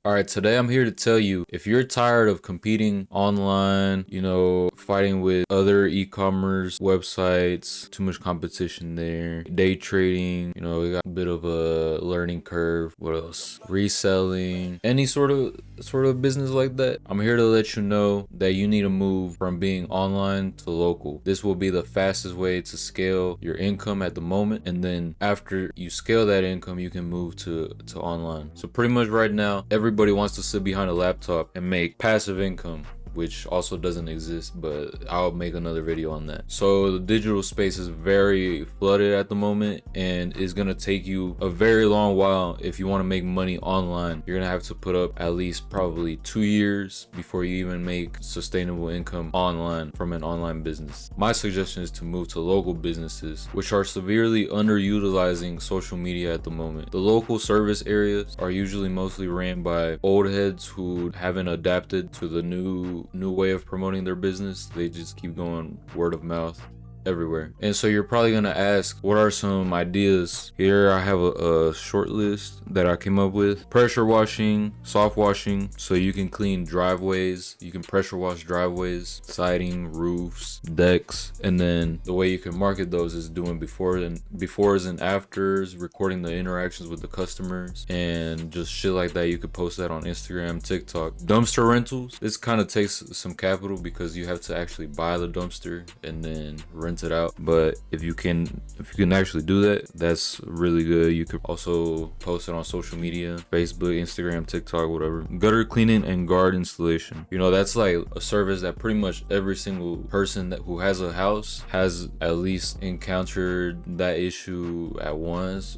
All right, today I'm here to tell you, if you're tired of competing online, fighting with other e-commerce websites, too much competition there, day trading, we got a bit of a learning curve. What else? Reselling, any sort of business like that. I'm here to let you know that you need to move from being online to local. This will be the fastest way to scale your income at the moment, and then after you scale that income, you can move to online. So pretty much right now, everybody wants to sit behind a laptop and make passive income, which also doesn't exist, but I'll make another video on that. So the digital space is very flooded at the moment, and it's gonna take you a very long while if you want to make money online. You're gonna have to put up at least probably 2 years before you even make sustainable income online from an online business. My suggestion is to move to local businesses, which are severely underutilizing social media at the moment. The local service areas are usually mostly ran by old heads who haven't adapted to the new way of promoting their business. They just keep going word of mouth everywhere. And so you're probably gonna ask, what are some ideas? Here I have a short list that I came up with. Pressure washing, soft washing, so you can clean driveways, you can pressure wash driveways, siding, roofs, decks. And then the way you can market those is doing befores and afters, recording the interactions with the customers, and just shit like that. You could post that on Instagram, TikTok. Dumpster rentals, this kind of takes some capital because you have to actually buy the dumpster and then rent it out. But if you can actually do that, that's really good. You could also post it on social media, Facebook, Instagram, TikTok, whatever. Gutter cleaning and guard installation, that's like a service that pretty much every single person who has a house has at least encountered that issue at once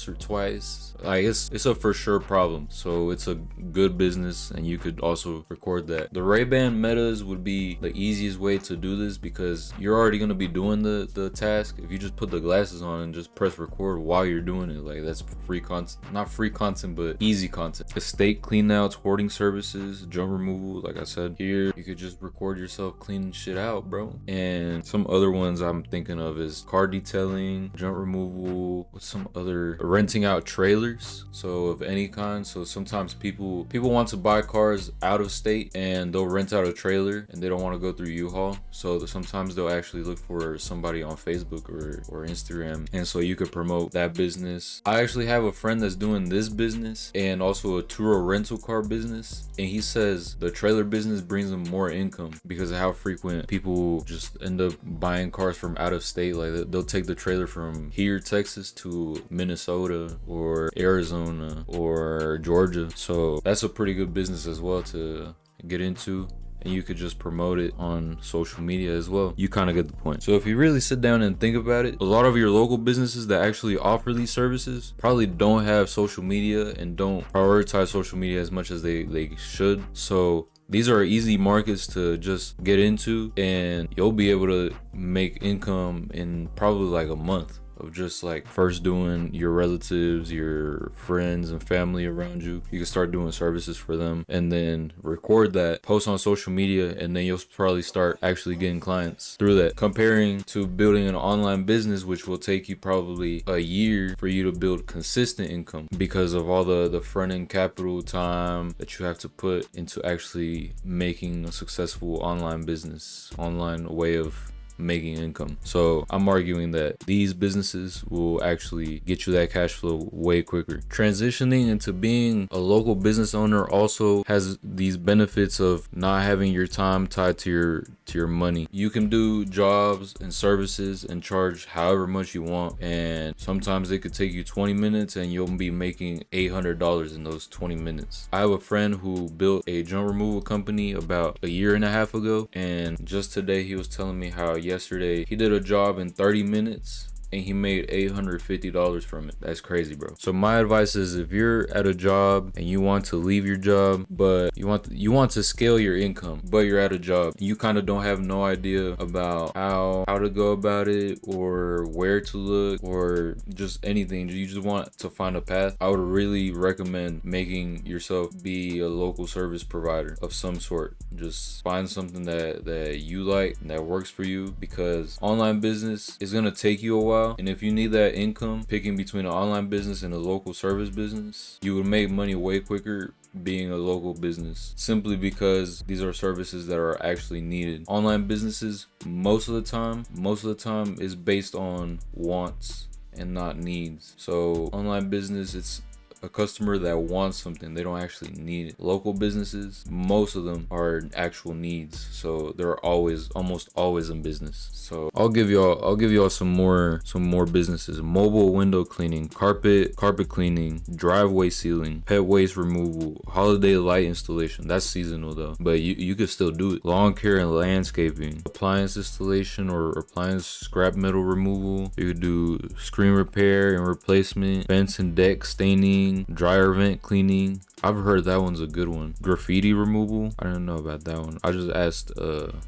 or twice. Like it's a for sure problem, so it's a good business, and you could also record that. The Ray-Ban Metas would be the easiest way to do this because you're already going to be doing the task. If you just put the glasses on and just press record while you're doing it, like that's free content. Not free content, but easy content. Estate cleanouts, hoarding services, junk removal. Like I said, here you could just record yourself cleaning shit out, bro. And some other ones I'm thinking of is car detailing, junk removal, with some other renting out trailers, so of any kind. So sometimes people want to buy cars out of state and they'll rent out a trailer and they don't want to go through U-Haul, so sometimes they'll actually look for somebody on Facebook or Instagram, and so you could promote that business. I actually have a friend that's doing this business and also a tour rental car business, and he says the trailer business brings him more income because of how frequent people just end up buying cars from out of state. Like they'll take the trailer from here, Texas, to Minnesota or Arizona or Georgia. So that's a pretty good business as well to get into, and you could just promote it on social media as well. You kind of get the point. So if you really sit down and think about it, a lot of your local businesses that actually offer these services probably don't have social media and don't prioritize social media as much as they should. So these are easy markets to just get into, and you'll be able to make income in probably like a month of just like first doing your relatives, your friends and family around you. You can start doing services for them and then record that, post on social media, and then you'll probably start actually getting clients through that. Comparing to building an online business, which will take you probably a year for you to build consistent income because of all the front end capital time that you have to put into actually making a successful online business, online way of making income. So I'm arguing that these businesses will actually get you that cash flow way quicker. Transitioning into being a local business owner also has these benefits of not having your time tied to your money. You can do jobs and services and charge however much you want, and sometimes it could take you 20 minutes and you'll be making $800 in those 20 minutes. I have a friend who built a junk removal company about a year and a half ago, and just today he was telling me how yesterday he did a job in 30 minutes and he made $850 from it. That's crazy, bro. So my advice is, if you're at a job and you want to leave your job, but you want to scale your income, but you're at a job, you kind of don't have no idea about how to go about it or where to look or just anything. You just want to find a path. I would really recommend making yourself be a local service provider of some sort. Just find something that you like and that works for you, because online business is gonna take you a while while. And if you need that income, picking between an online business and a local service business, you would make money way quicker being a local business, simply because these are services that are actually needed. Online businesses, most of the time is based on wants and not needs. So online business, it's a customer that wants something, they don't actually need it. Local businesses, most of them are actual needs, so they're almost always in business. So I'll give y'all some more businesses: mobile window cleaning, carpet cleaning, driveway sealing, pet waste removal, holiday light installation. That's seasonal though, but you could still do it. Lawn care and landscaping, appliance installation or appliance scrap metal removal. You could do screen repair and replacement, fence and deck staining, dryer vent cleaning. I've heard that one's a good one. Graffiti removal, I don't know about that one. I just asked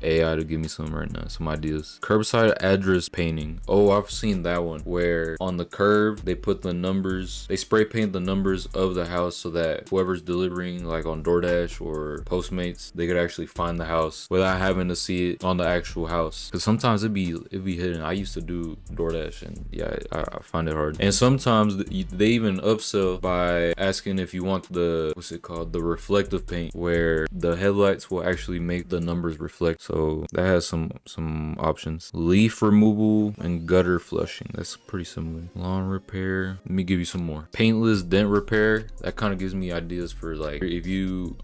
AI to give me some right now, some ideas. Curbside address painting. Oh, I've seen that one, where on the curb they put the numbers, they spray paint the numbers of the house so that whoever's delivering, like on DoorDash or Postmates, they could actually find the house without having to see it on the actual house. Because sometimes it'd be hidden. I used to do DoorDash, and yeah, I find it hard. And sometimes they even upsell by asking if you want the the reflective paint, where the headlights will actually make the numbers reflect. So that has some options. Leaf removal and gutter flushing, that's pretty similar. Lawn repair, let me give you some more. Paintless dent repair, that kind of gives me ideas for like if you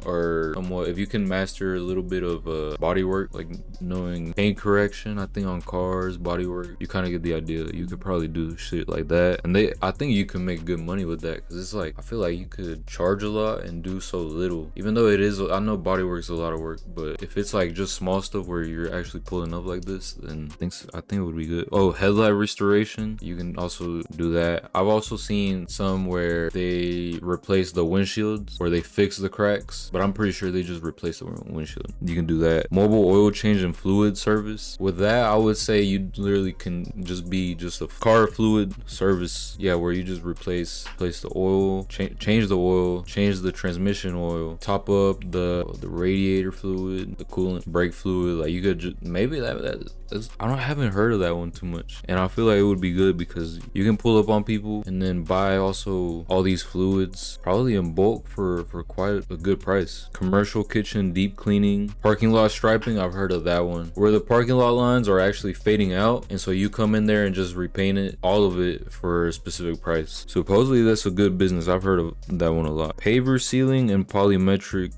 can master a little bit of body work, like knowing paint correction, I think on cars, body work, you kind of get the idea. You could probably do shit like that, and I think you can make good money with that, because it's like, I feel like you could charge a lot and do so little, even though it is, I know body work's a lot of work, but if it's like just small stuff where you're actually pulling up like this, then I think it would be good. Oh, headlight restoration, you can also do that. I've also seen some where they replace the windshields, or they fix the cracks, but I'm pretty sure they just replace the windshield. You can do that. Mobile oil change and fluid service, with that I would say you literally can just be just a car fluid service, yeah, where you just replace the oil, change the oil, change the transmission oil, top up the radiator fluid, the coolant, brake fluid. Like you could just, maybe I haven't heard of that one too much, and I feel like it would be good because you can pull up on people and then buy also all these fluids probably in bulk for quite a good price. Commercial kitchen deep cleaning, parking lot striping, I've heard of that one, where the parking lot lines are actually fading out, and so you come in there and just repaint it, all of it, for a specific price. Supposedly that's a good business. I've heard of that one a lot. Paver sealing and polymeric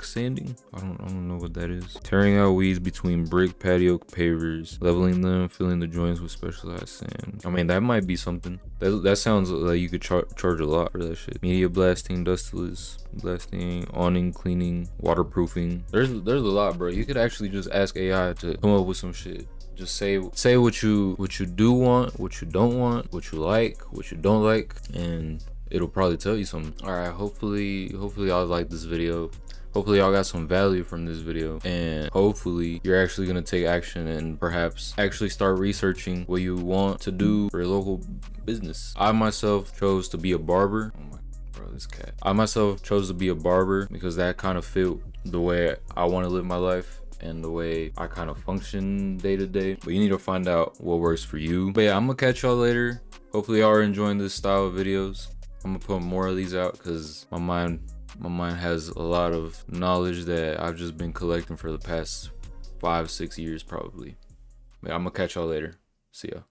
sanding, I don't know what that is. Tearing out weeds between brick patio pavers, leveling them, filling the joints with specialized sand. I mean, that might be something. That sounds like you could charge a lot for that shit. Media blasting, dustless blasting, awning cleaning, waterproofing. There's a lot, bro. You could actually just ask AI to come up with some shit. Just say what you do want, what you don't want, what you like, what you don't like, and it'll probably tell you something. All right, hopefully y'all like this video. Hopefully y'all got some value from this video, and hopefully you're actually gonna take action and perhaps actually start researching what you want to do for a local business. I myself chose to be a barber. Oh my, bro, this cat. I myself chose to be a barber because that kind of fit the way I want to live my life and the way I kind of function day to day. But you need to find out what works for you. But yeah, I'm gonna catch y'all later. Hopefully y'all are enjoying this style of videos. I'm gonna put more of these out because my mind has a lot of knowledge that I've just been collecting for the past 5-6 years probably. But I'm gonna catch y'all later. See ya.